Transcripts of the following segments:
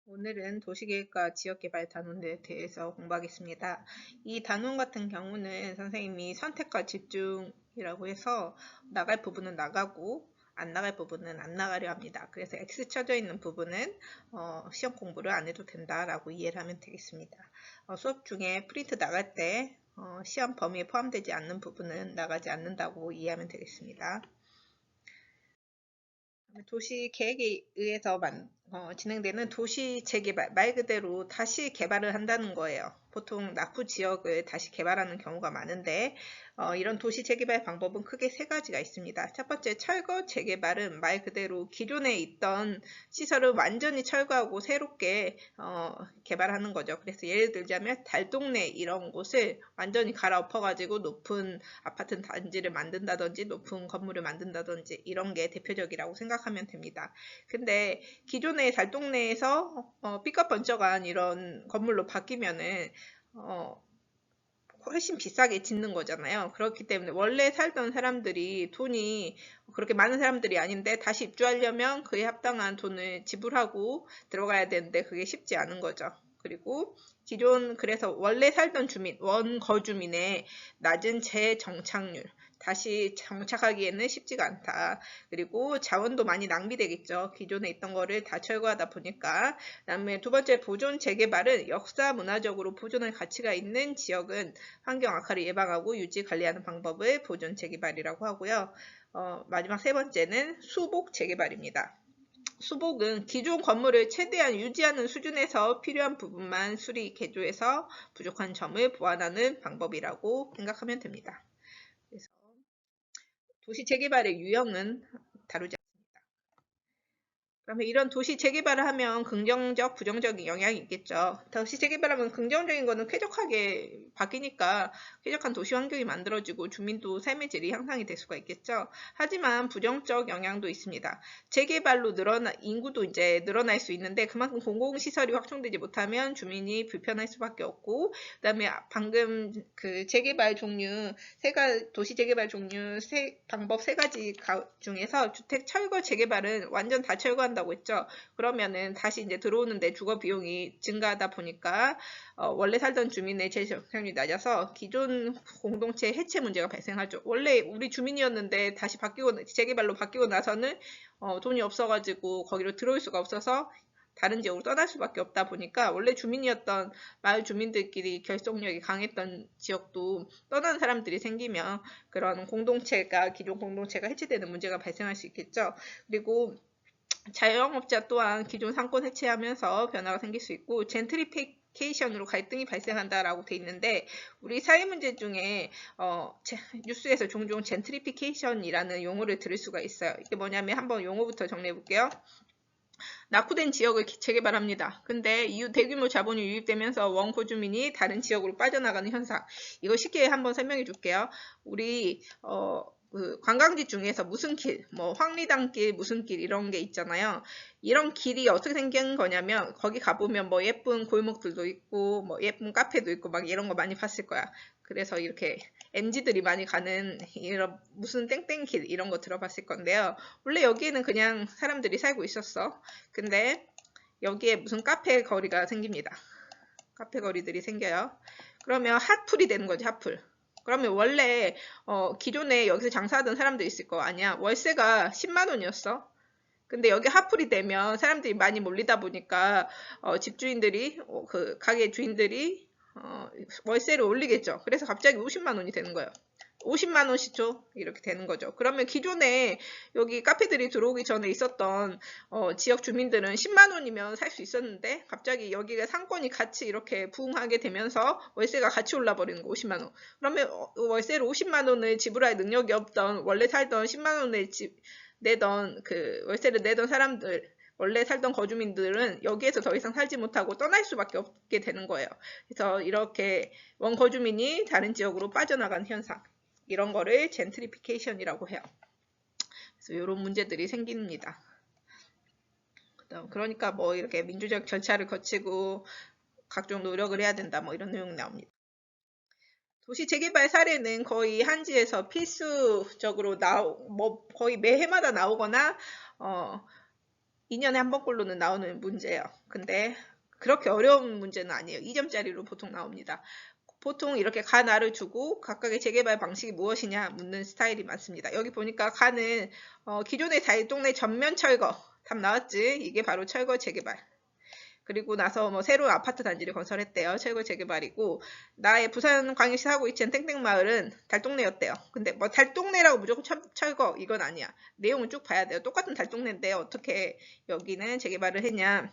오늘은 도시계획과 지역개발 단원에 대해서 공부하겠습니다. 이 단원 같은 경우는 선생님이 선택과 집중이라고 해서 나갈 부분은 나가고 안 나갈 부분은 안 나가려 합니다. 그래서 X 쳐져 있는 부분은 시험 공부를 안 해도 된다라고 이해를 하면 되겠습니다. 수업 중에 프린트 나갈 때 시험 범위에 포함되지 않는 부분은 나가지 않는다고 이해하면 되겠습니다. 도시 계획에 의해서 진행되는 도시 재개발, 말 그대로 다시 개발을 한다는 거예요. 보통 낙후 지역을 다시 개발하는 경우가 많은데 이런 도시 재개발 방법은 크게 세 가지가 있습니다. 첫 번째, 철거 재개발은 말 그대로 기존에 있던 시설을 완전히 철거하고 새롭게 개발하는 거죠. 그래서 예를 들자면 달동네 이런 곳을 완전히 갈아엎어가지고 높은 아파트 단지를 만든다든지 높은 건물을 만든다든지 이런 게 대표적이라고 생각하면 됩니다. 근데 기존의 달동네에서 삐까번쩍한 이런 건물로 바뀌면은 훨씬 비싸게 짓는 거잖아요. 그렇기 때문에 원래 살던 사람들이 돈이 그렇게 많은 사람들이 아닌데 다시 입주하려면 그에 합당한 돈을 지불하고 들어가야 되는데 그게 쉽지 않은 거죠. 그리고 기존 그래서 원래 살던 주민, 원거주민의 낮은 재정착률, 다시 정착하기에는 쉽지가 않다. 그리고 자원도 많이 낭비되겠죠. 기존에 있던 거를 다 철거하다 보니까. 그다음에 두 번째, 보존 재개발은 역사 문화적으로 보존할 가치가 있는 지역은 환경 악화를 예방하고 유지 관리하는 방법을 보존 재개발이라고 하고요. 마지막 세 번째는 수복 재개발입니다. 수복은 기존 건물을 최대한 유지하는 수준에서 필요한 부분만 수리 개조해서 부족한 점을 보완하는 방법이라고 생각하면 됩니다. 그래서 도시 재개발의 유형은 다루지 않습니다. 그러면 이런 도시 재개발을 하면 긍정적, 부정적인 영향이 있겠죠. 도시 재개발하면 긍정적인 거는 쾌적하게 바뀌니까 쾌적한 도시 환경이 만들어지고 주민도 삶의 질이 향상이 될 수가 있겠죠. 하지만 부정적 영향도 있습니다. 재개발로 인구도 이제 늘어날 수 있는데 그만큼 공공시설이 확충되지 못하면 주민이 불편할 수밖에 없고, 그다음에 방금 그 재개발 종류, 도시 재개발 종류 방법 세 가지 중에서 주택 철거 재개발은 완전 다 철거한다고 했죠. 그러면은 다시 이제 들어오는데 주거 비용이 증가하다 보니까 원래 살던 주민의 재정착률이 낮아서 기존 공동체 해체 문제가 발생하죠. 원래 우리 주민이었는데 다시 재개발로 바뀌고 나서는 돈이 없어가지고 거기로 들어올 수가 없어서 다른 지역으로 떠날 수밖에 없다 보니까 원래 주민이었던 마을 주민들끼리 결속력이 강했던 지역도 떠나는 사람들이 생기면 그런 기존 공동체가 해체되는 문제가 발생할 수 있겠죠. 그리고 자영업자 또한 기존 상권 해체하면서 변화가 생길 수 있고, 젠트리피케이션으로 갈등이 발생한다라고 돼 있는데, 우리 사회 문제 중에 뉴스에서 종종 젠트리피케이션이라는 용어를 들을 수가 있어요. 이게 뭐냐면 한번 용어부터 정리해 볼게요. 낙후된 지역을 재개발합니다. 근데 이후 대규모 자본이 유입되면서 원고주민이 다른 지역으로 빠져나가는 현상. 이거 쉽게 한번 설명해 줄게요. 우리 그 관광지 중에서 무슨 길, 뭐 황리단길, 무슨 길 이런 게 있잖아요. 이런 길이 어떻게 생긴 거냐면 거기 가보면 뭐 예쁜 골목들도 있고 뭐 예쁜 카페도 있고 막 이런 거 많이 봤을 거야. 그래서 이렇게 MZ들이 많이 가는 이런 무슨 땡땡길 이런 거 들어봤을 건데요. 원래 여기에는 그냥 사람들이 살고 있었어. 근데 여기에 무슨 카페 거리가 생깁니다. 카페 거리들이 생겨요. 그러면 핫플이 되는 거지, 핫플. 그러면 원래 기존에 여기서 장사하던 사람들 있을 거 아니야. 월세가 10만 원이었어. 근데 여기 핫플이 되면 사람들이 많이 몰리다 보니까 집주인들이 그 가게 주인들이 월세를 올리겠죠. 그래서 갑자기 50만 원이 되는 거예요. 50만 원씩 줘. 이렇게 되는 거죠. 그러면 기존에 여기 카페들이 들어오기 전에 있었던 지역 주민들은 10만 원이면 살 수 있었는데 갑자기 여기가 상권이 같이 이렇게 부흥하게 되면서 월세가 같이 올라 버리는 거 50만 원. 그러면 월세를 50만 원을 지불할 능력이 없던 원래 살던 10만 원을 내던 그 월세를 내던 사람들 원래 살던 거주민들은 여기에서 더 이상 살지 못하고 떠날 수밖에 없게 되는 거예요. 그래서 이렇게 원거주민이 다른 지역으로 빠져나간 현상. 이런 거를 젠트리피케이션이라고 해요. 그래서 이런 문제들이 생깁니다. 그러니까 뭐 이렇게 민주적 절차를 거치고 각종 노력을 해야 된다 뭐 이런 내용이 나옵니다. 도시 재개발 사례는 거의 한지에서 필수적으로 뭐 거의 매해마다 나오거나 2년에 한 번꼴로는 나오는 문제예요. 근데 그렇게 어려운 문제는 아니에요. 2점짜리로 보통 나옵니다. 보통 이렇게 간 알을 주고 각각의 재개발 방식이 무엇이냐 묻는 스타일이 많습니다. 여기 보니까 간은 기존의 달동네 전면 철거 답 나왔지? 이게 바로 철거 재개발. 그리고 나서 뭐 새로운 아파트 단지를 건설했대요. 철거 재개발이고 나의 부산 광역시 사고 있는 땡땡마을은 달동네였대요. 근데 뭐 달동네라고 무조건 철거 이건 아니야. 내용은 쭉 봐야 돼요. 똑같은 달동네인데 어떻게 여기는 재개발을 했냐.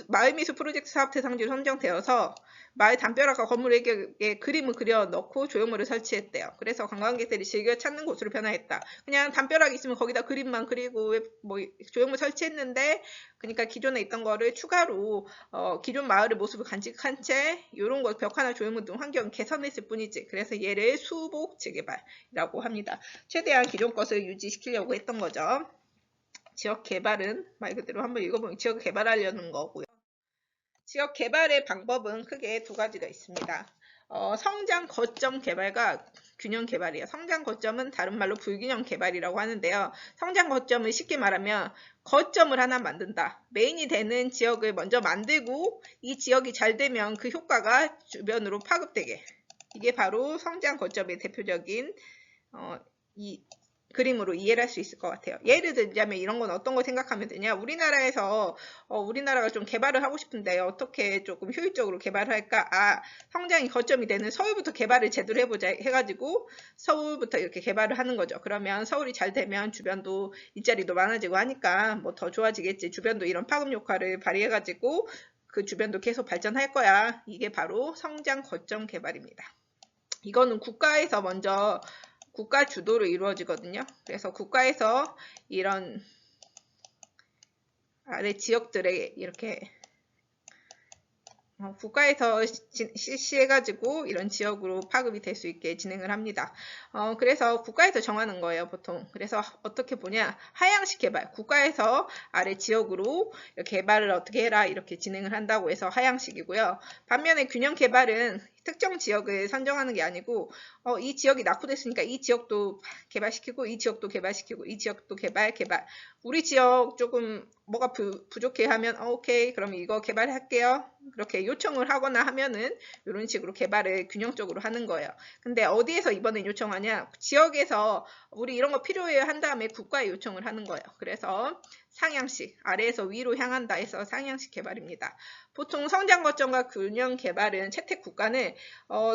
마을미술 프로젝트 사업 대상지로 선정되어서 마을 담벼락과 건물에게 그림을 그려 넣고 조형물을 설치했대요. 그래서 관광객들이 즐겨 찾는 곳으로 변화했다. 그냥 담벼락이 있으면 거기다 그림만 그리고 뭐 조형물 설치했는데 그러니까 기존에 있던 거를 추가로 기존 마을의 모습을 간직한 채 이런 거 벽 하나 조형물 등 환경 개선했을 뿐이지. 그래서 얘를 수복 재개발이라고 합니다. 최대한 기존 것을 유지시키려고 했던 거죠. 지역 개발은 말 그대로 한번 읽어보면 지역 개발하려는 거고요. 지역 개발의 방법은 크게 두 가지가 있습니다. 성장 거점 개발과 균형 개발이에요. 성장 거점은 다른 말로 불균형 개발이라고 하는데요. 성장 거점은 쉽게 말하면 거점을 하나 만든다. 메인이 되는 지역을 먼저 만들고 이 지역이 잘 되면 그 효과가 주변으로 파급되게. 이게 바로 성장 거점의 대표적인 이 그림으로 이해를 할 수 있을 것 같아요. 예를 들자면 이런 건 어떤 걸 생각하면 되냐. 우리나라에서 우리나라가 좀 개발을 하고 싶은데 어떻게 조금 효율적으로 개발을 할까. 성장이 거점이 되는 서울부터 개발을 제대로 해보자 해가지고 서울부터 이렇게 개발을 하는 거죠. 그러면 서울이 잘 되면 주변도 일자리도 많아지고 하니까 뭐 더 좋아지겠지. 주변도 이런 파급 효과를 발휘해가지고 그 주변도 계속 발전할 거야. 이게 바로 성장 거점 개발입니다. 이거는 국가에서 먼저 국가 주도로 이루어지거든요. 그래서 국가에서 이런 아래 지역들에 이렇게 국가에서 실시해가지고 이런 지역으로 파급이 될 수 있게 진행을 합니다. 그래서 국가에서 정하는 거예요, 보통. 그래서 어떻게 보냐, 하향식 개발, 국가에서 아래 지역으로 개발을 어떻게 해라 이렇게 진행을 한다고 해서 하향식이고요. 반면에 균형 개발은 특정 지역을 선정하는 게 아니고 이 지역이 낙후됐으니까 이 지역도 개발시키고 이 지역도 개발시키고 이 지역도 개발. 우리 지역 조금 뭐가 부족해 하면 오케이 그럼 이거 개발할게요. 그렇게 요청을 하거나 하면은 이런 식으로 개발을 균형적으로 하는 거예요. 근데 어디에서 이번엔 요청하냐? 지역에서 우리 이런 거 필요해요 한 다음에 국가에 요청을 하는 거예요. 그래서 상향식, 아래에서 위로 향한다 해서 상향식 개발입니다. 보통 성장 거점과 균형 개발은 채택 국가는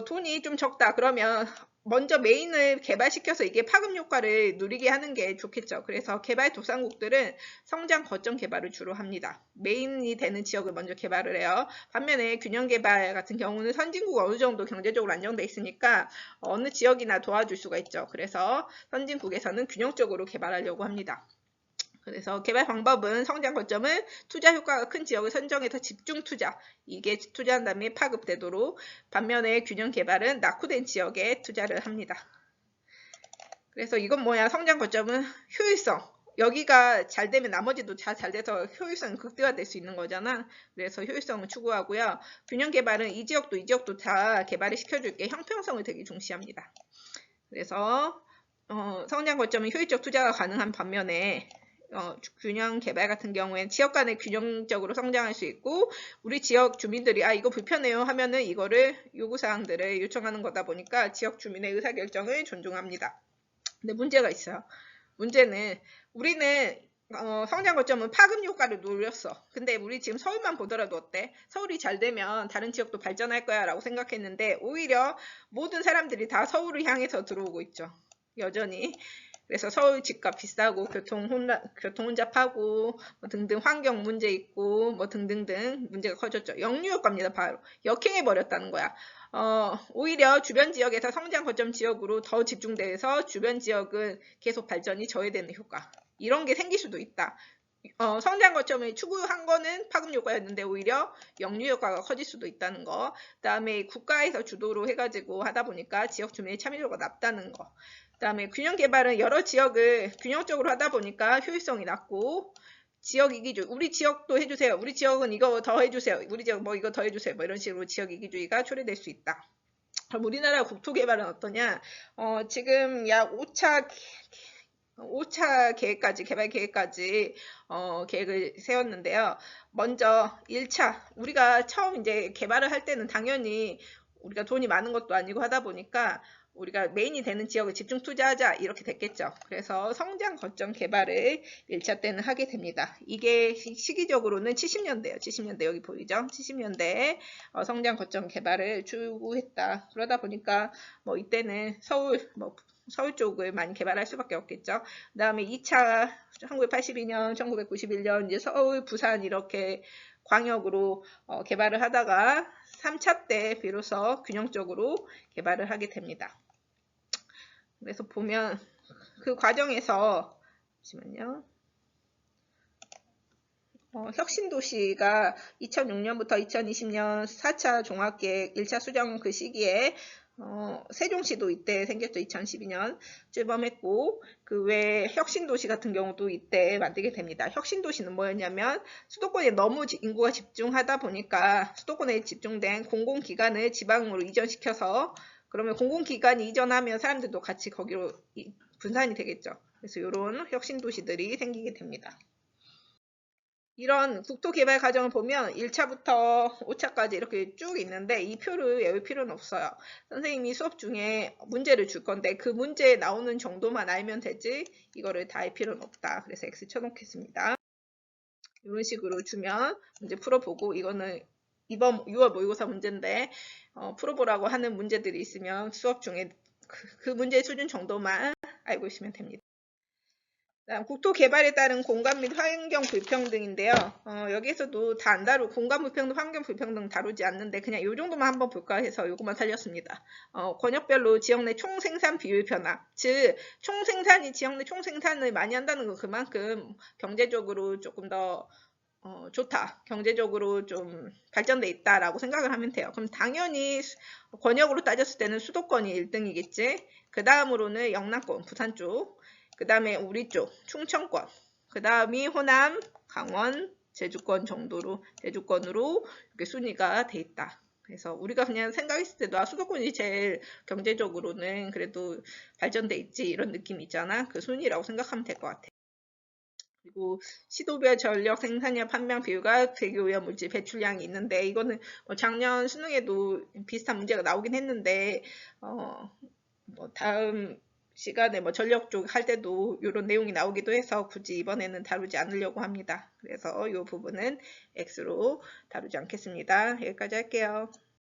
돈이 좀 적다 그러면 먼저 메인을 개발시켜서 이게 파급 효과를 누리게 하는 게 좋겠죠. 그래서 개발도상국들은 성장 거점 개발을 주로 합니다. 메인이 되는 지역을 먼저 개발을 해요. 반면에 균형 개발 같은 경우는 선진국은 어느 정도 경제적으로 안정돼 있으니까 어느 지역이나 도와줄 수가 있죠. 그래서 선진국에서는 균형적으로 개발하려고 합니다. 그래서 개발 방법은 성장 거점은 투자 효과가 큰 지역을 선정해서 집중 투자, 이게 투자한 다음에 파급되도록, 반면에 균형 개발은 낙후된 지역에 투자를 합니다. 그래서 이건 뭐야? 성장 거점은 효율성. 여기가 잘 되면 나머지도 잘 돼서 효율성이 극대화될 수 있는 거잖아. 그래서 효율성을 추구하고요. 균형 개발은 이 지역도 다 개발을 시켜줄게 형평성을 되게 중시합니다. 그래서 성장 거점은 효율적 투자가 가능한 반면에 균형 개발 같은 경우엔 지역 간에 균형적으로 성장할 수 있고 우리 지역 주민들이 이거 불편해요 하면은 이거를 요구사항들을 요청하는 거다 보니까 지역 주민의 의사결정을 존중합니다. 근데 문제가 있어요. 문제는 우리는 성장 거점은 파급 효과를 노렸어. 근데 우리 지금 서울만 보더라도 어때? 서울이 잘 되면 다른 지역도 발전할 거야 라고 생각했는데 오히려 모든 사람들이 다 서울을 향해서 들어오고 있죠. 여전히. 그래서 서울 집값 비싸고 교통 혼잡하고 뭐 등등 환경 문제 있고 뭐 등등등 문제가 커졌죠. 역류효과입니다. 바로 역행해 버렸다는 거야. 오히려 주변 지역에서 성장 거점 지역으로 더 집중돼서 주변 지역은 계속 발전이 저해되는 효과. 이런 게 생길 수도 있다. 성장 거점을 추구한 거는 파급 효과였는데 오히려 역류 효과가 커질 수도 있다는 거. 그다음에 국가에서 주도로 해가지고 하다 보니까 지역 주민의 참여도가 낮다는 거. 그다음에 균형 개발은 여러 지역을 균형적으로 하다 보니까 효율성이 낮고 지역 이기주의, 우리 지역도 해주세요. 우리 지역은 이거 더 해주세요. 우리 지역 뭐 이거 더 해주세요. 뭐 이런 식으로 지역 이기주의가 초래될 수 있다. 그럼 우리나라 국토 개발은 어떠냐? 지금 약 5차 5차 계획까지, 개발 계획까지 계획을 세웠는데요. 먼저 1차, 우리가 처음 이제 개발을 할 때는 당연히 우리가 돈이 많은 것도 아니고 하다 보니까 우리가 메인이 되는 지역을 집중 투자하자 이렇게 됐겠죠. 그래서 성장 거점 개발을 1차 때는 하게 됩니다. 이게 시기적으로는 70년대예요. 70년대 여기 보이죠? 70년대에 성장 거점 개발을 추구했다. 그러다 보니까 뭐 이때는 서울 쪽을 많이 개발할 수밖에 없겠죠. 그 다음에 2차 1982년, 1991년 이제 서울, 부산 이렇게 광역으로 개발을 하다가 3차 때 비로소 균형적으로 개발을 하게 됩니다. 그래서 보면 그 과정에서 잠시만요. 혁신도시가 2006년부터 2020년 4차 종합계획 1차 수정 그 시기에 세종시도 이때 생겼죠. 2012년 출범했고 그 외에 혁신도시 같은 경우도 이때 만들게 됩니다. 혁신도시는 뭐였냐면 수도권에 너무 인구가 집중하다 보니까 수도권에 집중된 공공기관을 지방으로 이전시켜서 그러면 공공기관이 이전하면 사람들도 같이 거기로 분산이 되겠죠. 그래서 이런 혁신도시들이 생기게 됩니다. 이런 국토개발 과정을 보면 1차부터 5차까지 이렇게 쭉 있는데 이 표를 외울 필요는 없어요. 선생님이 수업 중에 문제를 줄 건데 그 문제에 나오는 정도만 알면 되지 이거를 다 할 필요는 없다. 그래서 X 쳐놓겠습니다. 이런 식으로 주면 문제 풀어보고 이거는 이번 6월 모의고사 문제인데 풀어보라고 하는 문제들이 있으면 수업 중에 그 문제 수준 정도만 알고 있으면 됩니다. 다음 국토 개발에 따른 공간 및 환경 불평등인데요. 여기에서도 다 안 다루고 공간 불평등, 환경 불평등 다루지 않는데 그냥 이 정도만 한번 볼까 해서 이것만 살렸습니다. 권역별로 지역 내 총생산 비율 변화. 즉 총생산이 지역 내 총생산을 많이 한다는 건 그만큼 경제적으로 조금 더 좋다. 경제적으로 좀 발전돼 있다라고 생각을 하면 돼요. 그럼 당연히 권역으로 따졌을 때는 수도권이 1등이겠지. 그 다음으로는 영남권, 부산 쪽. 그 다음에 우리 쪽 충청권, 그 다음이 호남, 강원, 제주권 정도로 제주권으로 이렇게 순위가 돼 있다. 그래서 우리가 그냥 생각했을 때도 수도권이 제일 경제적으로는 그래도 발전돼 있지 이런 느낌이 있잖아. 그 순위라고 생각하면 될 것 같아. 그리고 시도별 전력 생산량 판명 비율과 대기오염 물질 배출량이 있는데 이거는 뭐 작년 수능에도 비슷한 문제가 나오긴 했는데 뭐 다음 시간에 뭐 전력 쪽 할 때도 이런 내용이 나오기도 해서 굳이 이번에는 다루지 않으려고 합니다. 그래서 이 부분은 X로 다루지 않겠습니다. 여기까지 할게요.